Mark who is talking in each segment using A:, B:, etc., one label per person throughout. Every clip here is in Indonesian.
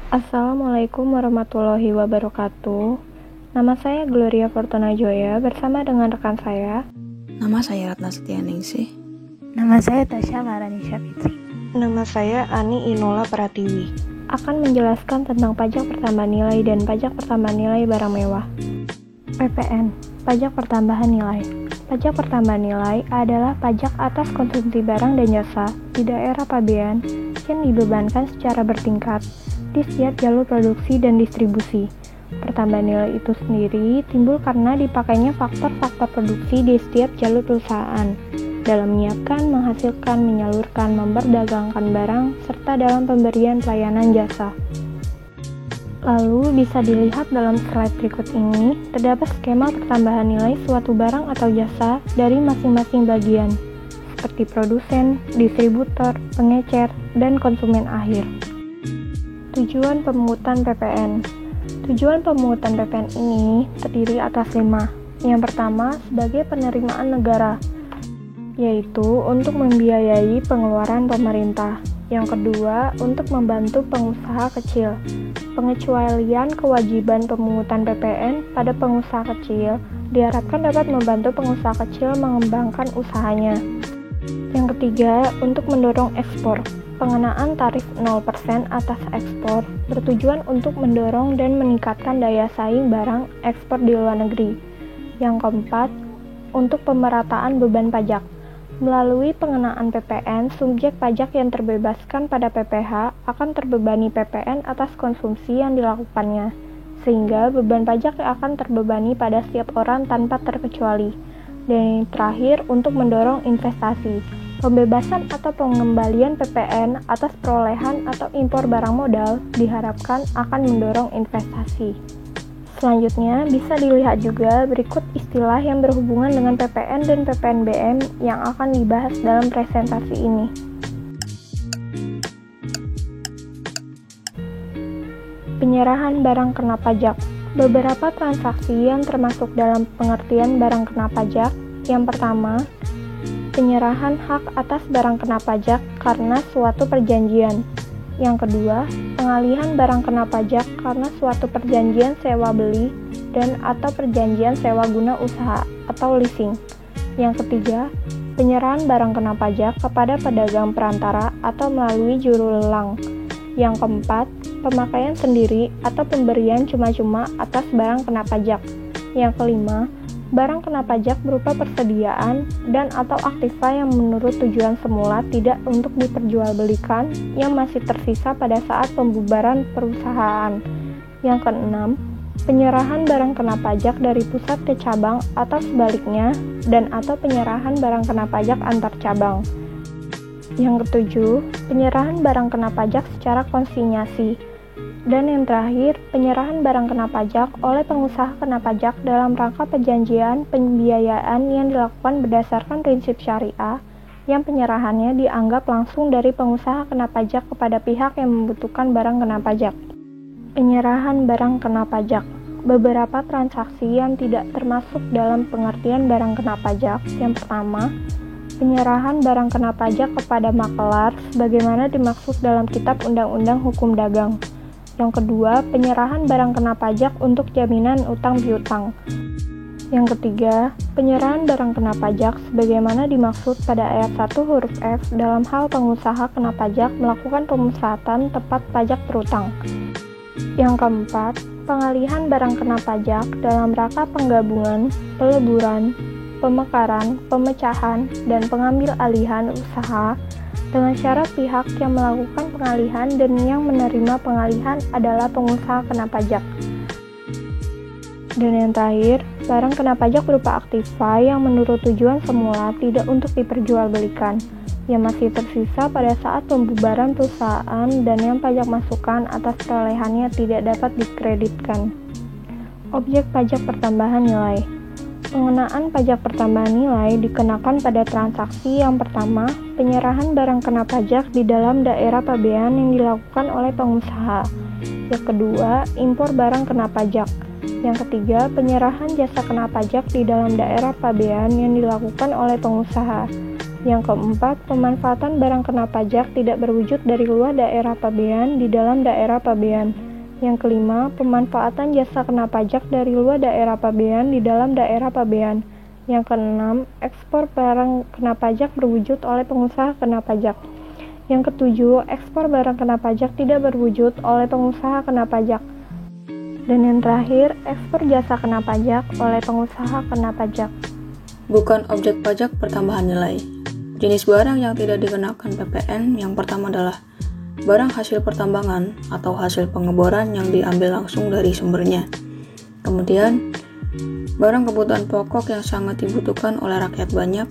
A: Assalamualaikum warahmatullahi wabarakatuh. Nama saya Gloria Fortuna Joya bersama dengan rekan saya.
B: Nama saya Ratna Setianingsih.
C: Nama saya Tasya Maranisha Fitri.
D: Nama saya Ani Inola Pratiwi.
A: Akan menjelaskan tentang pajak pertambahan nilai dan pajak pertambahan nilai barang mewah. PPN, pajak pertambahan nilai. Pajak pertambahan nilai adalah pajak atas konsumsi barang dan jasa di daerah pabean yang dibebankan secara bertingkat di setiap jalur produksi dan distribusi. Pertambahan nilai itu sendiri timbul karena dipakainya faktor-faktor produksi di setiap jalur perusahaan dalam menyiapkan, menghasilkan, menyalurkan, memperdagangkan barang, serta dalam pemberian pelayanan jasa. Lalu bisa dilihat dalam slide berikut ini, terdapat skema pertambahan nilai suatu barang atau jasa dari masing-masing bagian, seperti produsen, distributor, pengecer, dan konsumen akhir. Tujuan pemungutan PPN. Tujuan pemungutan PPN ini terdiri atas 5. Yang pertama, sebagai penerimaan negara, yaitu untuk membiayai pengeluaran pemerintah. Yang kedua, untuk membantu pengusaha kecil. Pengecualian kewajiban pemungutan PPN pada pengusaha kecil diharapkan dapat membantu pengusaha kecil mengembangkan usahanya. Yang ketiga, untuk mendorong ekspor. Pengenaan tarif 0% atas ekspor bertujuan untuk mendorong dan meningkatkan daya saing barang ekspor di luar negeri. Yang keempat, untuk pemerataan beban pajak. Melalui pengenaan PPN, subjek pajak yang terbebaskan pada PPh akan terbebani PPN atas konsumsi yang dilakukannya, sehingga beban pajak akan terbebani pada setiap orang tanpa terkecuali. Dan yang terakhir, untuk mendorong investasi. Pembebasan atau pengembalian PPN atas perolehan atau impor barang modal diharapkan akan mendorong investasi. Selanjutnya, bisa dilihat juga berikut istilah yang berhubungan dengan PPN dan PPNBM yang akan dibahas dalam presentasi ini. Penyerahan barang kena pajak. Beberapa transaksi yang termasuk dalam pengertian barang kena pajak. Yang pertama, penyerahan hak atas barang kena pajak karena suatu perjanjian. Yang kedua, pengalihan barang kena pajak karena suatu perjanjian sewa beli dan atau perjanjian sewa guna usaha atau leasing. Yang ketiga, penyerahan barang kena pajak kepada pedagang perantara atau melalui juru lelang. Yang keempat, pemakaian sendiri atau pemberian cuma-cuma atas barang kena pajak. Yang kelima, barang kena pajak berupa persediaan dan atau aktiva yang menurut tujuan semula tidak untuk diperjualbelikan yang masih tersisa pada saat pembubaran perusahaan. Yang keenam, penyerahan barang kena pajak dari pusat ke cabang atau sebaliknya dan atau penyerahan barang kena pajak antar cabang. Yang ketujuh, penyerahan barang kena pajak secara konsinyasi. Dan yang terakhir, penyerahan barang kena pajak oleh pengusaha kena pajak dalam rangka perjanjian pembiayaan yang dilakukan berdasarkan prinsip syariah yang penyerahannya dianggap langsung dari pengusaha kena pajak kepada pihak yang membutuhkan barang kena pajak. Penyerahan barang kena pajak. Beberapa transaksi yang tidak termasuk dalam pengertian barang kena pajak. Yang pertama, penyerahan barang kena pajak kepada makelar sebagaimana dimaksud dalam Kitab Undang-Undang Hukum Dagang. Yang kedua, penyerahan barang kena pajak untuk jaminan utang piutang. Yang ketiga, penyerahan barang kena pajak sebagaimana dimaksud pada ayat 1 huruf F dalam hal pengusaha kena pajak melakukan pemusatan tepat pajak berutang. Yang keempat, pengalihan barang kena pajak dalam rangka penggabungan, peleburan, pemekaran, pemecahan, dan pengambil alihan usaha dengan syarat pihak yang melakukan pengalihan dan yang menerima pengalihan adalah pengusaha kena pajak. Dan yang terakhir, barang kena pajak berupa aktiva yang menurut tujuan semula tidak untuk diperjualbelikan, yang masih tersisa pada saat pembubaran perusahaan dan yang pajak masukan atas perolehannya tidak dapat dikreditkan. Objek pajak pertambahan nilai. Pengenaan pajak pertambahan nilai dikenakan pada transaksi yang pertama, penyerahan barang kena pajak di dalam daerah pabean yang dilakukan oleh pengusaha. Yang kedua, impor barang kena pajak. Yang ketiga, penyerahan jasa kena pajak di dalam daerah pabean yang dilakukan oleh pengusaha. Yang keempat, pemanfaatan barang kena pajak tidak berwujud dari luar daerah pabean di dalam daerah pabean. Yang kelima, pemanfaatan jasa kena pajak dari luar daerah pabean di dalam daerah pabean. Yang keenam, ekspor barang kena pajak berwujud oleh pengusaha kena pajak. Yang ketujuh, ekspor barang kena pajak tidak berwujud oleh pengusaha kena pajak. Dan yang terakhir, ekspor jasa kena pajak oleh pengusaha kena pajak.
B: Bukan objek pajak pertambahan nilai. Jenis barang yang tidak dikenakan PPN yang pertama adalah barang hasil pertambangan atau hasil pengeboran yang diambil langsung dari sumbernya. Kemudian, barang kebutuhan pokok yang sangat dibutuhkan oleh rakyat banyak,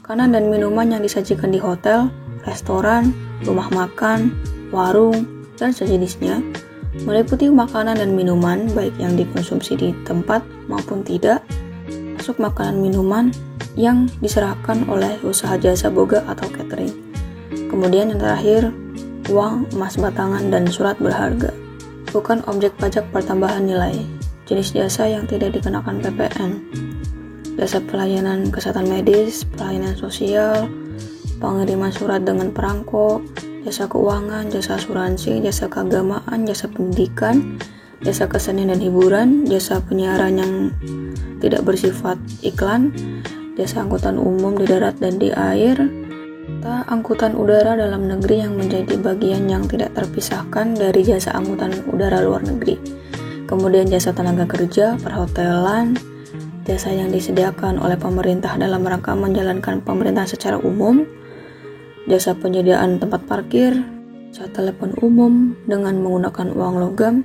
B: makanan dan minuman yang disajikan di hotel, restoran, rumah makan, warung, dan sejenisnya, meliputi makanan dan minuman baik yang dikonsumsi di tempat maupun tidak, masuk makanan minuman yang diserahkan oleh usaha jasa boga atau catering. Kemudian yang terakhir, uang, emas batangan, dan surat berharga. Bukan objek pajak pertambahan nilai. Jenis jasa yang tidak dikenakan PPN. Jasa pelayanan kesehatan medis, pelayanan sosial, pengiriman surat dengan perangko, jasa keuangan, jasa asuransi, jasa keagamaan, jasa pendidikan, jasa kesenian dan hiburan, jasa penyiaran yang tidak bersifat iklan, jasa angkutan umum di darat dan di air, serta angkutan udara dalam negeri yang menjadi bagian yang tidak terpisahkan dari jasa angkutan udara luar negeri. Kemudian jasa tenaga kerja, perhotelan, jasa yang disediakan oleh pemerintah dalam rangka menjalankan pemerintahan secara umum, jasa penyediaan tempat parkir, jasa telepon umum dengan menggunakan uang logam,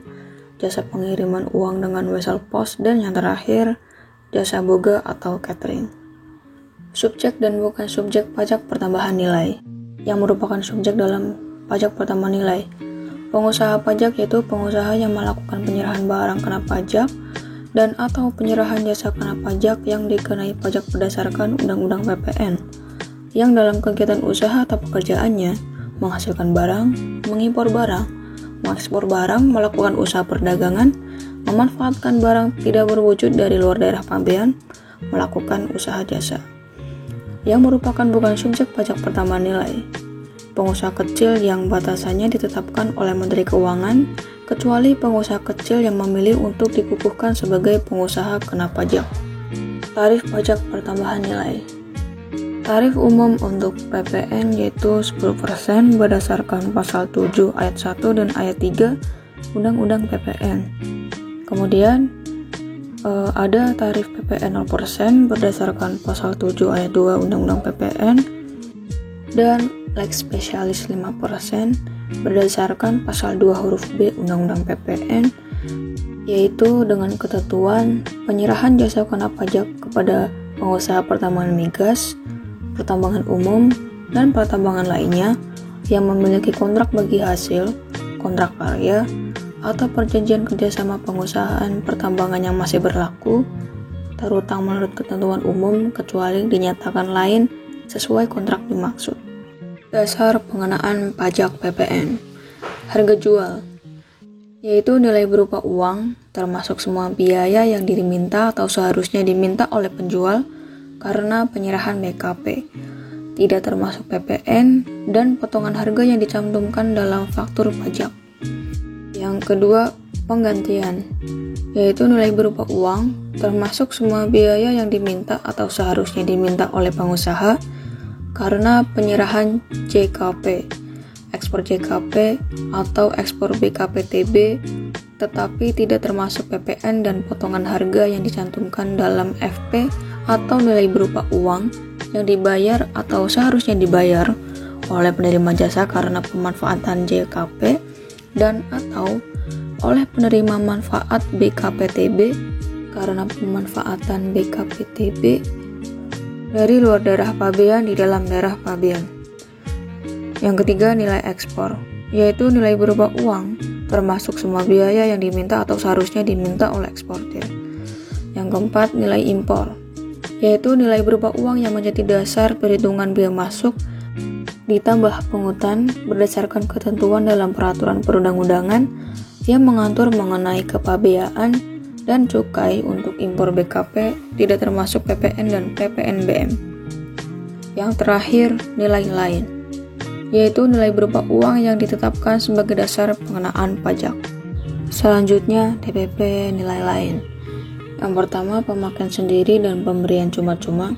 B: jasa pengiriman uang dengan wesel pos, dan yang terakhir, jasa boga atau catering. Subjek dan bukan subjek pajak pertambahan nilai. Yang merupakan subjek dalam pajak pertambahan nilai. Pengusaha pajak yaitu pengusaha yang melakukan penyerahan barang kena pajak dan atau penyerahan jasa kena pajak yang dikenai pajak berdasarkan Undang-Undang PPN. Yang dalam kegiatan usaha atau pekerjaannya menghasilkan barang, mengimpor barang, mengekspor barang, melakukan usaha perdagangan, memanfaatkan barang tidak berwujud dari luar daerah pabean, melakukan usaha jasa. Yang merupakan bukan subjek pajak pertambahan nilai. Pengusaha kecil yang batasannya ditetapkan oleh Menteri Keuangan, kecuali pengusaha kecil yang memilih untuk dikukuhkan sebagai pengusaha kena pajak. Tarif pajak pertambahan nilai. Tarif umum untuk PPN yaitu 10% berdasarkan pasal 7 ayat 1 dan ayat 3 Undang-Undang PPN. Kemudian ada tarif PPN 0% berdasarkan pasal 7 ayat 2 Undang-Undang PPN dan lex spesialis 5% berdasarkan pasal 2 huruf B Undang-Undang PPN, yaitu dengan ketentuan penyerahan jasa kena pajak kepada pengusaha pertambangan migas, pertambangan umum, dan pertambangan lainnya yang memiliki kontrak bagi hasil, kontrak karya, atau perjanjian kerjasama pengusahaan pertambangan yang masih berlaku, terutang menurut ketentuan umum kecuali dinyatakan lain sesuai kontrak dimaksud. Dasar pengenaan pajak PPN. Harga jual, yaitu nilai berupa uang, termasuk semua biaya yang diminta atau seharusnya diminta oleh penjual karena penyerahan BKP, tidak termasuk PPN dan potongan harga yang dicantumkan dalam faktur pajak. Yang kedua, penggantian, yaitu nilai berupa uang, termasuk semua biaya yang diminta atau seharusnya diminta oleh pengusaha karena penyerahan JKP, ekspor JKP atau ekspor BKPTB, tetapi tidak termasuk PPN dan potongan harga yang dicantumkan dalam FP atau nilai berupa uang yang dibayar atau seharusnya dibayar oleh penerima jasa karena pemanfaatan JKP dan atau oleh penerima manfaat BKPTB karena pemanfaatan BKPTB dari luar daerah pabean di dalam daerah pabean. Yang ketiga, nilai ekspor, yaitu nilai berupa uang, termasuk semua biaya yang diminta atau seharusnya diminta oleh eksportir. Yang keempat, nilai impor, yaitu nilai berupa uang yang menjadi dasar perhitungan biaya masuk ditambah pungutan berdasarkan ketentuan dalam peraturan perundang-undangan yang mengatur mengenai kepabeaan dan cukai untuk impor BKP tidak termasuk PPN dan PPNBM. Yang terakhir, nilai lain, yaitu nilai berupa uang yang ditetapkan sebagai dasar pengenaan pajak. Selanjutnya, TPP nilai lain. Yang pertama, pemakaian sendiri dan pemberian cuma-cuma.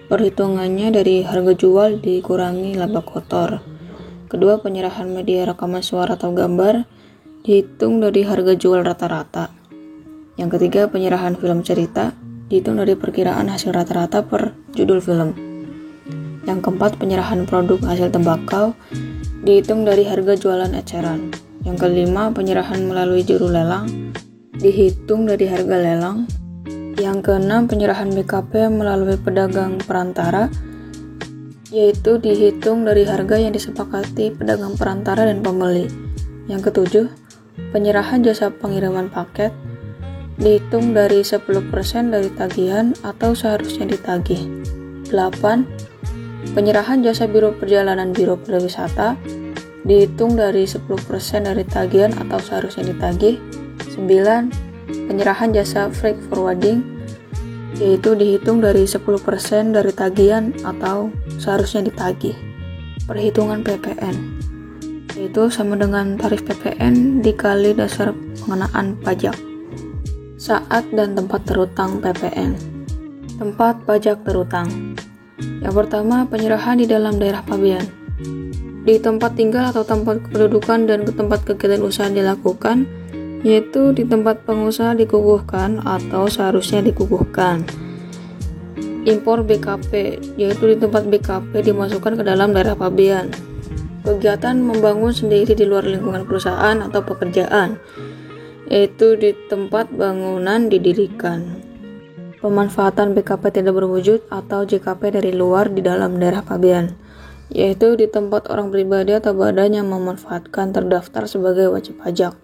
B: Perhitungannya dari harga jual dikurangi laba kotor. Kedua, penyerahan media rekaman suara atau gambar dihitung dari harga jual rata-rata. Yang ketiga, penyerahan film cerita dihitung dari perkiraan hasil rata-rata per judul film. Yang keempat, penyerahan produk hasil tembakau dihitung dari harga jualan eceran. Yang kelima, penyerahan melalui juru lelang dihitung dari harga lelang. Yang keenam, penyerahan BKP melalui pedagang perantara, yaitu dihitung dari harga yang disepakati pedagang perantara dan pembeli. Yang ketujuh, penyerahan jasa pengiriman paket dihitung dari 10% dari tagihan atau seharusnya ditagih. 8. Penyerahan jasa biro perjalanan biro pariwisata dihitung dari 10% dari tagihan atau seharusnya ditagih. 9. Penyerahan jasa freight forwarding, yaitu dihitung dari 10% dari tagihan atau seharusnya ditagih. Perhitungan PPN, yaitu sama dengan tarif PPN dikali dasar pengenaan pajak. Saat dan tempat terutang PPN. Tempat pajak terutang. Yang pertama, penyerahan di dalam daerah pabean. Di tempat tinggal atau tempat kependudukan dan tempat kegiatan usaha dilakukan, yaitu di tempat pengusaha dikukuhkan atau seharusnya dikukuhkan. Impor BKP, yaitu di tempat BKP dimasukkan ke dalam daerah pabean. Kegiatan membangun sendiri di luar lingkungan perusahaan atau pekerjaan, yaitu di tempat bangunan didirikan. Pemanfaatan BKP tidak berwujud atau JKP dari luar di dalam daerah pabean, yaitu di tempat orang pribadi atau badan yang memanfaatkan terdaftar sebagai wajib pajak.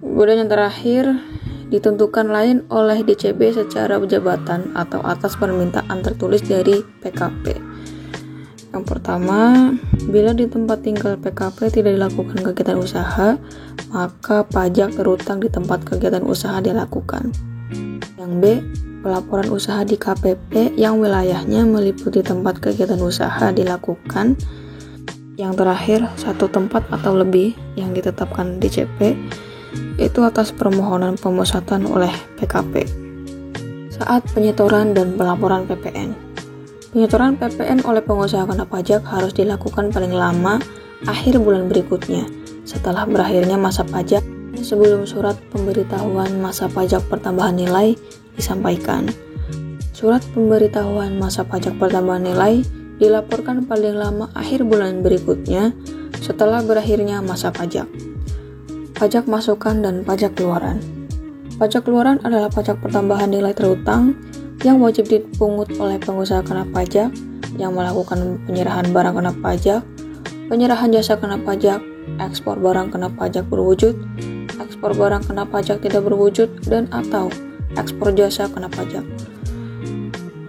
B: Kemudian yang terakhir, ditentukan lain oleh DCB secara jabatan atau atas permintaan tertulis dari PKP. Yang pertama, bila di tempat tinggal PKP tidak dilakukan kegiatan usaha, maka pajak terutang di tempat kegiatan usaha dilakukan. Yang B, pelaporan usaha di KPP yang wilayahnya meliputi tempat kegiatan usaha dilakukan. Yang terakhir, satu tempat atau lebih yang ditetapkan DCP, itu atas permohonan pemusatan oleh PKP. Saat penyetoran dan pelaporan PPN. Penyetoran PPN oleh pengusaha kena pajak harus dilakukan paling lama akhir bulan berikutnya setelah berakhirnya masa pajak sebelum surat pemberitahuan masa pajak pertambahan nilai disampaikan. Surat pemberitahuan masa pajak pertambahan nilai dilaporkan paling lama akhir bulan berikutnya setelah berakhirnya masa pajak. Pajak masukan dan pajak keluaran. Pajak keluaran adalah pajak pertambahan nilai terutang yang wajib dipungut oleh pengusaha kena pajak yang melakukan penyerahan barang kena pajak, penyerahan jasa kena pajak, ekspor barang kena pajak berwujud, ekspor barang kena pajak tidak berwujud, dan atau ekspor jasa kena pajak.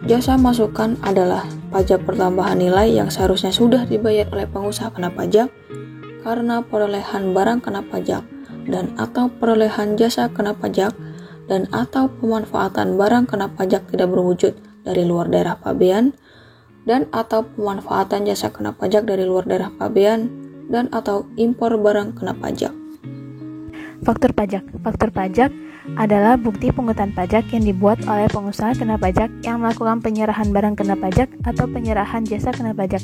B: Jasa masukan adalah pajak pertambahan nilai yang seharusnya sudah dibayar oleh pengusaha kena pajak karena perolehan barang kena pajak dan atau perolehan jasa kena pajak dan atau pemanfaatan barang kena pajak tidak berwujud dari luar daerah pabean dan atau pemanfaatan jasa kena pajak dari luar daerah pabean dan atau impor barang kena pajak.
C: Faktur pajak. Faktur pajak adalah bukti pungutan pajak yang dibuat oleh pengusaha kena pajak yang melakukan penyerahan barang kena pajak atau penyerahan jasa kena pajak.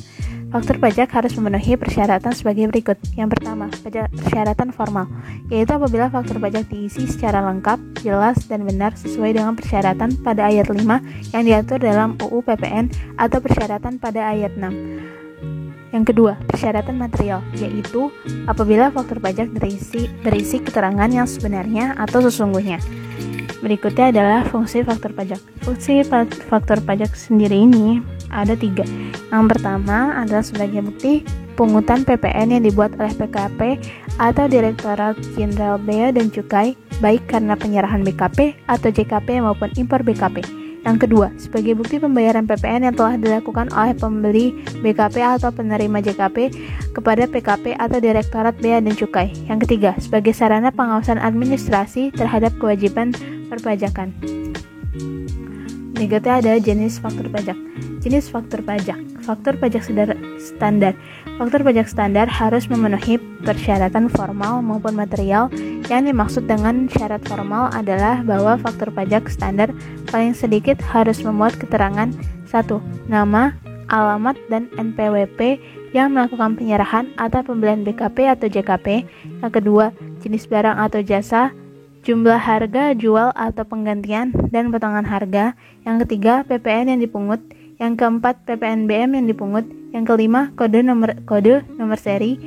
C: Faktur pajak harus memenuhi persyaratan sebagai berikut. Yang pertama, persyaratan formal, yaitu apabila faktur pajak diisi secara lengkap, jelas, dan benar sesuai dengan persyaratan pada ayat 5 yang diatur dalam UU PPN atau persyaratan pada ayat 6. Yang kedua, persyaratan material, yaitu apabila faktur pajak berisi keterangan yang sebenarnya atau sesungguhnya. Berikutnya adalah fungsi faktur pajak. Fungsi faktur pajak sendiri ini ada 3. Yang pertama adalah sebagai bukti pungutan PPN yang dibuat oleh PKP atau Direktorat Jenderal Bea dan Cukai, baik karena penyerahan BKP atau JKP maupun impor BKP. Yang kedua, sebagai bukti pembayaran PPN yang telah dilakukan oleh pembeli BKP atau penerima JKP kepada PKP atau Direktorat Bea dan Cukai. Yang ketiga, sebagai sarana pengawasan administrasi terhadap kewajiban perpajakan. Berikutnya ada jenis faktur pajak. Jenis faktur pajak. Faktur pajak standar. Faktur pajak standar harus memenuhi persyaratan formal maupun material. Yang dimaksud dengan syarat formal adalah bahwa faktur pajak standar paling sedikit harus memuat keterangan 1. Nama, alamat, dan NPWP yang melakukan penyerahan atau pembelian BKP atau JKP. Yang kedua, jenis barang atau jasa, jumlah harga jual atau penggantian, dan potongan harga. Yang ketiga, PPN yang dipungut. Yang keempat, PPNBM yang dipungut. Yang kelima, kode nomor seri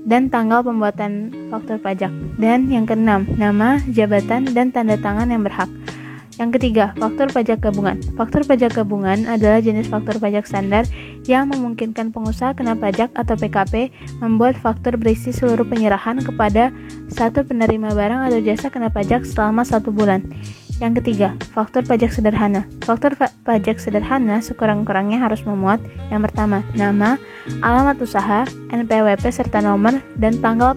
C: dan tanggal pembuatan faktur pajak. Dan yang keenam, nama, jabatan, dan tanda tangan yang berhak. Yang ketiga, faktur pajak gabungan. Faktur pajak gabungan adalah jenis faktur pajak standar yang memungkinkan pengusaha kena pajak atau PKP membuat faktur berisi seluruh penyerahan kepada satu penerima barang atau jasa kena pajak selama 1 bulan. Yang ketiga, faktur pajak sederhana. Faktur pajak sederhana sekurang-kurangnya harus memuat yang pertama, nama, alamat usaha, NPWP serta nomor dan tanggal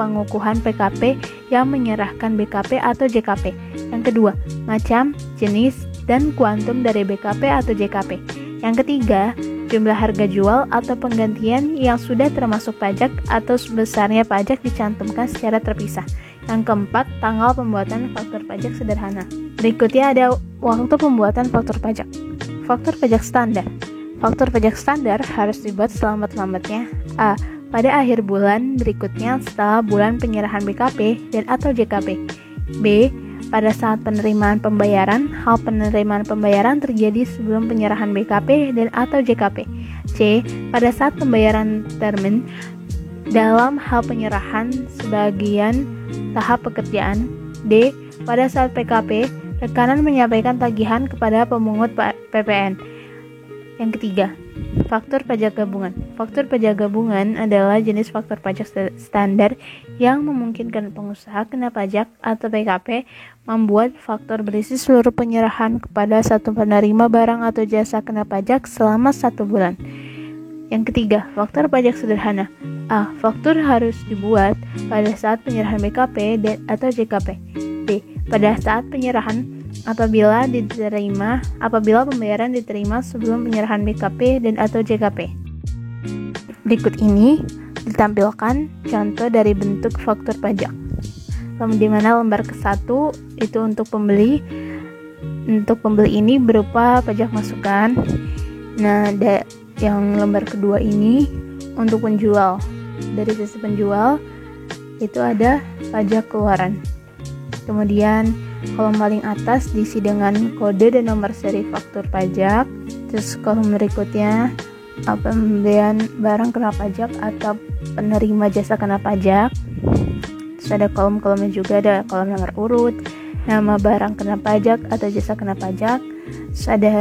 C: pengukuhan PKP yang menyerahkan BKP atau JKP. Yang kedua, macam, jenis, dan kuantum dari BKP atau JKP. Yang ketiga, jumlah harga jual atau penggantian yang sudah termasuk pajak atau sebesarnya pajak dicantumkan secara terpisah. Yang keempat, tanggal pembuatan faktur pajak sederhana. Berikutnya ada waktu pembuatan faktur pajak. Faktur pajak standar. Faktur pajak standar harus dibuat selambat-lambatnya A. Pada akhir bulan berikutnya setelah bulan penyerahan BKP dan atau JKP. B. Pada saat penerimaan pembayaran, hal penerimaan pembayaran terjadi sebelum penyerahan BKP dan atau JKP. C. Pada saat pembayaran termin dalam hal penyerahan sebagian tahap pekerjaan. D. Pada saat PKP, rekanan menyampaikan tagihan kepada pemungut PPN. Yang ketiga, faktur pajak gabungan. Faktur pajak gabungan adalah jenis faktur pajak standar yang memungkinkan pengusaha kena pajak atau PKP membuat faktur berisi seluruh penyerahan kepada satu penerima barang atau jasa kena pajak selama 1 bulan. Yang ketiga, faktur pajak sederhana. A. Faktur harus dibuat pada saat penyerahan BKP atau JKP. B. Pada saat penyerahan apabila pembayaran diterima sebelum penyerahan BKP dan atau JKP. Berikut ini ditampilkan contoh dari bentuk faktur pajak. Di mana lembar ke-1 itu untuk pembeli. Untuk pembeli ini berupa pajak masukan. Nah, yang lembar kedua ini untuk penjual. Dari sisi penjual itu ada pajak keluaran. Kemudian kolom paling atas diisi dengan kode dan nomor seri faktur pajak. Terus kolom berikutnya pembelian barang kena pajak atau penerima jasa kena pajak. Terus ada kolom-kolomnya juga, ada kolom nomor urut, nama barang kena pajak atau jasa kena pajak. Terus ada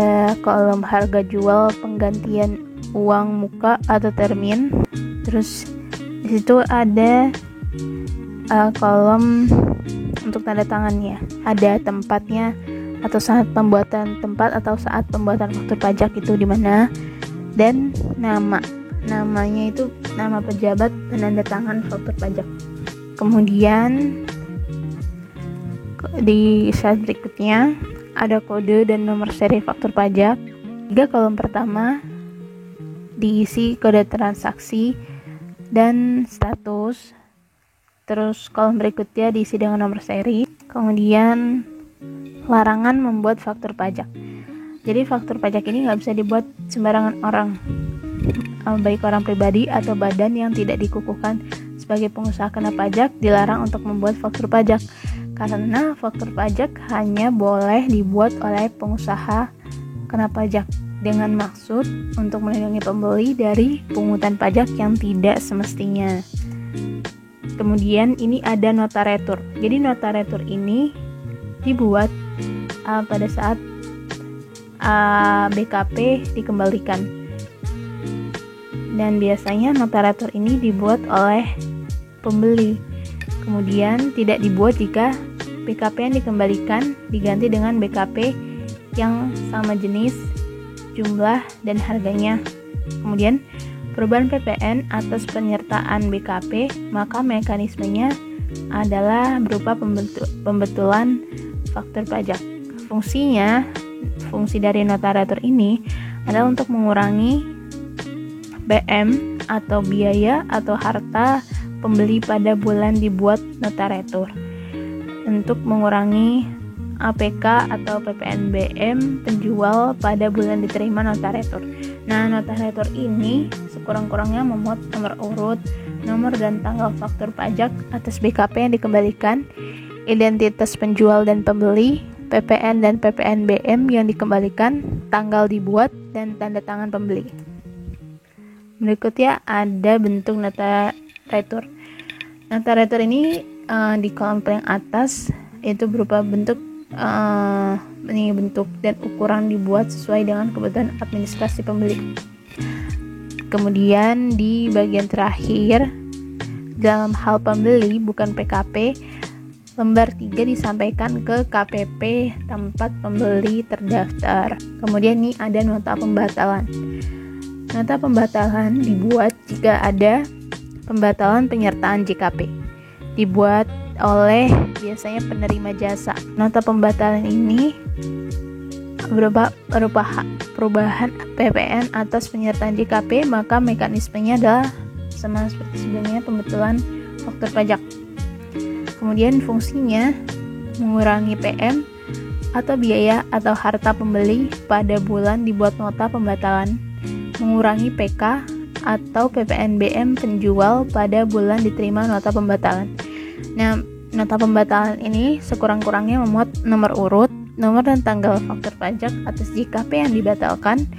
C: kolom harga jual penggantian uang muka atau termin. Terus di situ ada kolom untuk tanda tangannya, ada tempatnya atau saat pembuatan faktur pajak itu di mana, dan namanya itu nama pejabat penanda tangan faktur pajak. Kemudian di slide berikutnya ada kode dan nomor seri faktur pajak. 3 kolom pertama diisi kode transaksi dan status. Terus kolom berikutnya diisi dengan nomor seri. Kemudian larangan membuat faktur pajak. Jadi faktur pajak ini nggak bisa dibuat sembarangan orang, baik orang pribadi atau badan yang tidak dikukuhkan sebagai pengusaha kena pajak dilarang untuk membuat faktur pajak. Karena faktur pajak hanya boleh dibuat oleh pengusaha kena pajak dengan maksud untuk melindungi pembeli dari pungutan pajak yang tidak semestinya. Kemudian ini ada nota retur. Jadi nota retur ini dibuat pada saat BKP dikembalikan. Dan biasanya nota retur ini dibuat oleh pembeli. Kemudian tidak dibuat jika BKP yang dikembalikan diganti dengan BKP yang sama jenis, jumlah, dan harganya. Kemudian perubahan PPN atas penyertaan BKP, maka mekanismenya adalah berupa pembetulan faktur pajak. Fungsi dari nota retur ini adalah untuk mengurangi BM atau biaya atau harta pembeli pada bulan dibuat nota retur, untuk mengurangi APK atau PPNBM penjual pada bulan diterima nota retur. Nah, nota retur ini sekurang-kurangnya memuat nomor urut, nomor dan tanggal faktur pajak atas BKP yang dikembalikan, identitas penjual dan pembeli, PPN dan PPNBM yang dikembalikan, tanggal dibuat, dan tanda tangan pembeli. Berikutnya ada bentuk nota retur. Nota retur ini di kolom paling atas itu berupa bentuk dan ukuran dibuat sesuai dengan kebutuhan administrasi pembeli. Kemudian di bagian terakhir, dalam hal pembeli bukan PKP, lembar 3 disampaikan ke KPP tempat pembeli terdaftar. Kemudian ini ada nota pembatalan. Nota pembatalan dibuat jika ada pembatalan penyertaan JKP. Dibuat oleh biasanya penerima jasa. Nota pembatalan ini berupa perubahan PPN atas penyertaan JKP, maka mekanismenya adalah sama seperti sebelumnya, pembetulan faktur pajak. Kemudian fungsinya mengurangi PM atau biaya atau harta pembeli pada bulan dibuat nota pembatalan, mengurangi PK atau PPNBM penjual pada bulan diterima nota pembatalan. Nah, nota pembatalan ini sekurang-kurangnya memuat nomor urut, nomor dan tanggal faktur pajak atas JKP yang dibatalkan,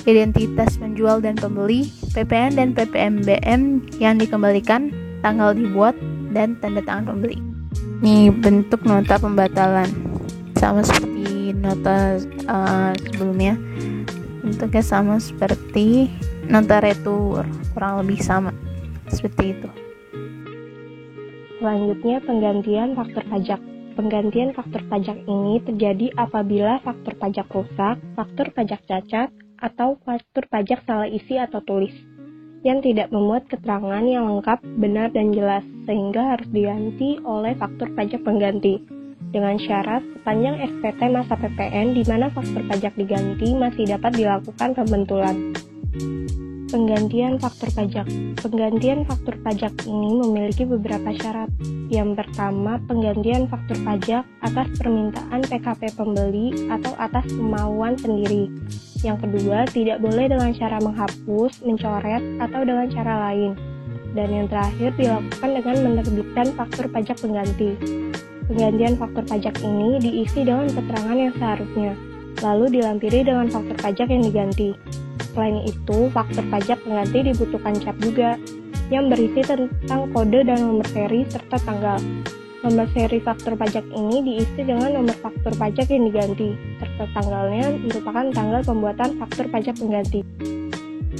C: identitas penjual dan pembeli, PPN dan PPNBM yang dikembalikan, tanggal dibuat, dan tanda tangan pembeli. Ini bentuk nota pembatalan, sama seperti nota sebelumnya. Bentuknya sama seperti nota retur, kurang lebih sama seperti itu.
A: Selanjutnya, penggantian faktur pajak. Penggantian faktur pajak ini terjadi apabila faktur pajak rusak, faktur pajak cacat, atau faktur pajak salah isi atau tulis, yang tidak memuat keterangan yang lengkap, benar, dan jelas, sehingga harus diganti oleh faktur pajak pengganti. Dengan syarat sepanjang SPT masa PPN di mana faktur pajak diganti masih dapat dilakukan pembentulan. Penggantian faktur pajak. Penggantian faktur pajak ini memiliki beberapa syarat. Yang pertama, penggantian faktur pajak atas permintaan PKP pembeli atau atas kemauan sendiri. Yang kedua, tidak boleh dengan cara menghapus, mencoret, atau dengan cara lain. Dan yang terakhir, dilakukan dengan menerbitkan faktur pajak pengganti. Penggantian faktur pajak ini diisi dengan keterangan yang seharusnya, lalu dilampiri dengan faktur pajak yang diganti. Selain itu, faktur pajak pengganti dibutuhkan cap juga, yang berisi tentang kode dan nomor seri serta tanggal. Nomor seri faktur pajak ini diisi dengan nomor faktur pajak yang diganti, serta tanggalnya merupakan tanggal pembuatan faktur pajak pengganti.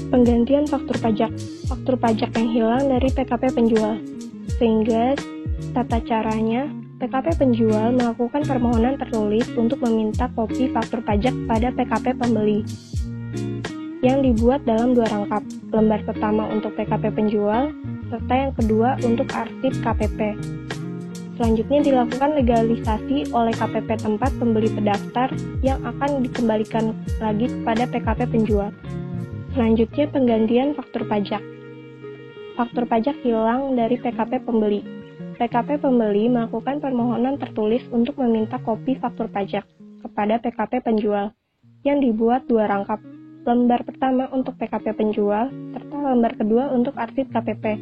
A: Penggantian faktur pajak yang hilang dari PKP penjual. Sehingga tata caranya, PKP penjual melakukan permohonan tertulis untuk meminta kopi faktur pajak pada PKP pembeli yang dibuat dalam 2 rangkap, lembar pertama untuk PKP penjual, serta yang kedua untuk arsip KPP. Selanjutnya dilakukan legalisasi oleh KPP tempat pembeli terdaftar yang akan dikembalikan lagi kepada PKP penjual. Selanjutnya penggantian faktur pajak. Faktur pajak hilang dari PKP pembeli. PKP pembeli melakukan permohonan tertulis untuk meminta kopi faktur pajak kepada PKP penjual yang dibuat 2 rangkap, lembar pertama untuk PKP penjual serta lembar kedua untuk arsip KPP.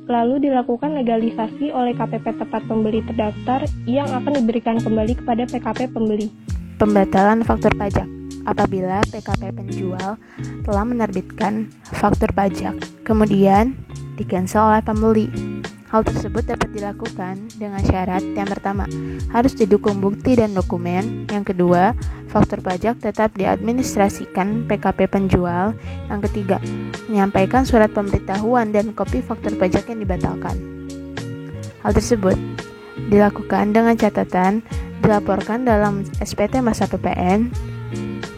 A: Lalu dilakukan legalisasi oleh KPP tempat pembeli terdaftar yang akan diberikan kembali kepada PKP pembeli.
C: Pembatalan faktur pajak. Apabila PKP penjual telah menerbitkan faktur pajak, kemudian di-cancel oleh pembeli. Hal tersebut dapat dilakukan dengan syarat yang pertama, harus didukung bukti dan dokumen. Yang kedua, faktur pajak tetap diadministrasikan PKP penjual. Yang ketiga, menyampaikan surat pemberitahuan dan kopi faktur pajak yang dibatalkan. Hal tersebut dilakukan dengan catatan dilaporkan dalam SPT masa PPN.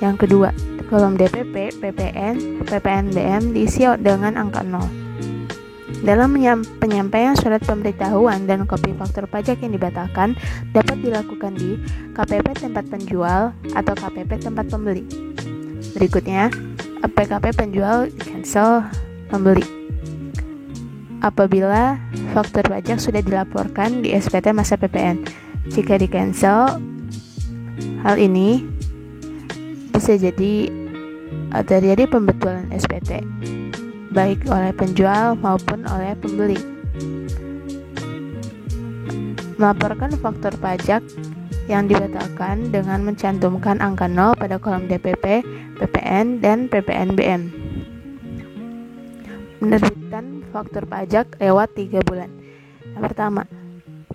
C: Yang kedua, kolom DPP, PPN, PPNBM diisi dengan angka 0. Dalam penyampaian surat pemberitahuan dan kopi faktur pajak yang dibatalkan dapat dilakukan di KPP tempat penjual atau KPP tempat pembeli. Berikutnya, PKP penjual cancel pembeli. Apabila faktur pajak sudah dilaporkan di SPT masa PPN, jika di cancel, hal ini bisa jadi terjadi pembetulan SPT, baik oleh penjual maupun oleh pembeli. Melaporkan faktur pajak yang dibatalkan dengan mencantumkan angka 0 pada kolom DPP, PPN, dan PPNBM. Menerbitkan faktur pajak lewat 3 bulan. Yang pertama,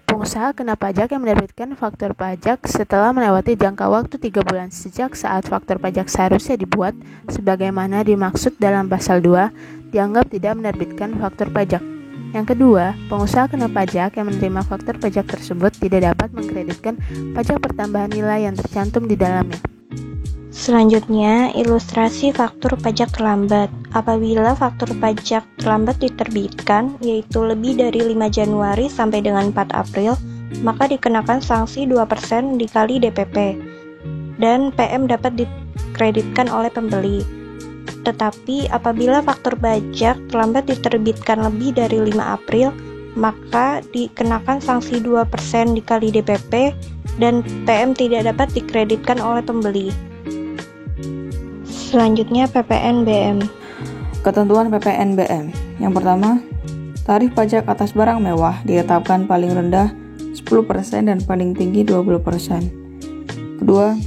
C: pengusaha kena pajak yang menerbitkan faktur pajak setelah melewati jangka waktu 3 bulan sejak saat faktur pajak seharusnya dibuat, sebagaimana dimaksud dalam pasal 2, dianggap tidak menerbitkan faktur pajak. Yang kedua, pengusaha kena pajak yang menerima faktur pajak tersebut tidak dapat mengkreditkan pajak pertambahan nilai yang tercantum di dalamnya.
D: Selanjutnya, ilustrasi faktur pajak terlambat. Apabila faktur pajak terlambat diterbitkan, yaitu lebih dari 5 Januari sampai dengan 4 April, maka dikenakan sanksi 2% dikali DPP, dan PM dapat dikreditkan oleh pembeli. Tetapi apabila faktur pajak terlambat diterbitkan lebih dari 5 April, maka dikenakan sanksi 2% dikali DPP dan PM tidak dapat dikreditkan oleh pembeli. Selanjutnya PPNBM.
B: Ketentuan PPNBM. Yang pertama, tarif pajak atas barang mewah ditetapkan paling rendah 10% dan paling tinggi 20%. Kedua,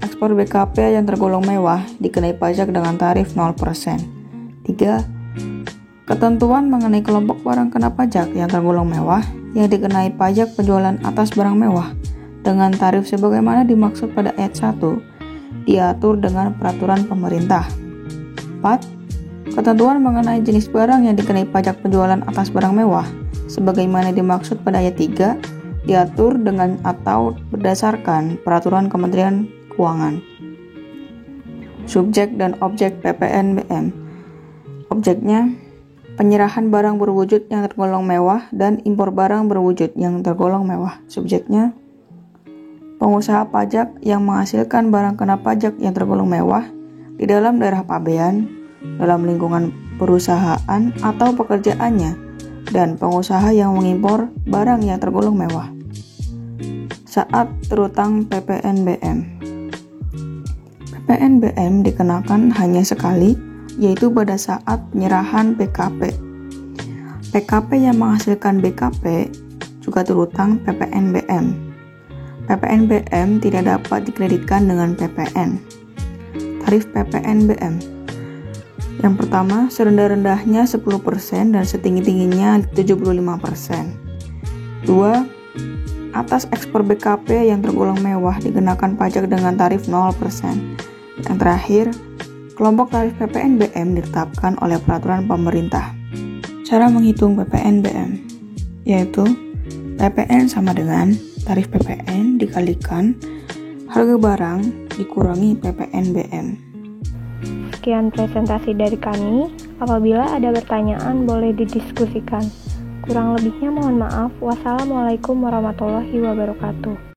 B: ekspor BKP yang tergolong mewah dikenai pajak dengan tarif 0%. 3. Ketentuan mengenai kelompok barang kena pajak yang tergolong mewah yang dikenai pajak penjualan atas barang mewah dengan tarif sebagaimana dimaksud pada ayat 1 diatur dengan peraturan pemerintah. 4. Ketentuan mengenai jenis barang yang dikenai pajak penjualan atas barang mewah sebagaimana dimaksud pada ayat 3 diatur dengan atau berdasarkan peraturan Kementerian Keuangan. Subjek dan objek PPNBM. Objeknya, penyerahan barang berwujud yang tergolong mewah dan impor barang berwujud yang tergolong mewah. Subjeknya, pengusaha pajak yang menghasilkan barang kena pajak yang tergolong mewah di dalam daerah pabean, dalam lingkungan perusahaan atau pekerjaannya, dan pengusaha yang mengimpor barang yang tergolong mewah. Saat terutang PPNBM. PPNBM dikenakan hanya sekali, yaitu pada saat penyerahan PKP. PKP yang menghasilkan BKP juga terutang PPNBM. PPNBM tidak dapat dikreditkan dengan PPN. Tarif PPNBM. Yang pertama, serendah-rendahnya 10% dan setinggi-tingginya 75%. 2. Atas ekspor BKP yang tergolong mewah dikenakan pajak dengan tarif 0%. Yang terakhir, kelompok tarif PPNBM ditetapkan oleh peraturan pemerintah. Cara menghitung PPNBM yaitu PPN sama dengan tarif PPN dikalikan harga barang dikurangi PPNBM.
A: Sekian presentasi dari kami. Apabila ada pertanyaan boleh didiskusikan. Kurang lebihnya mohon maaf. Wassalamualaikum warahmatullahi wabarakatuh.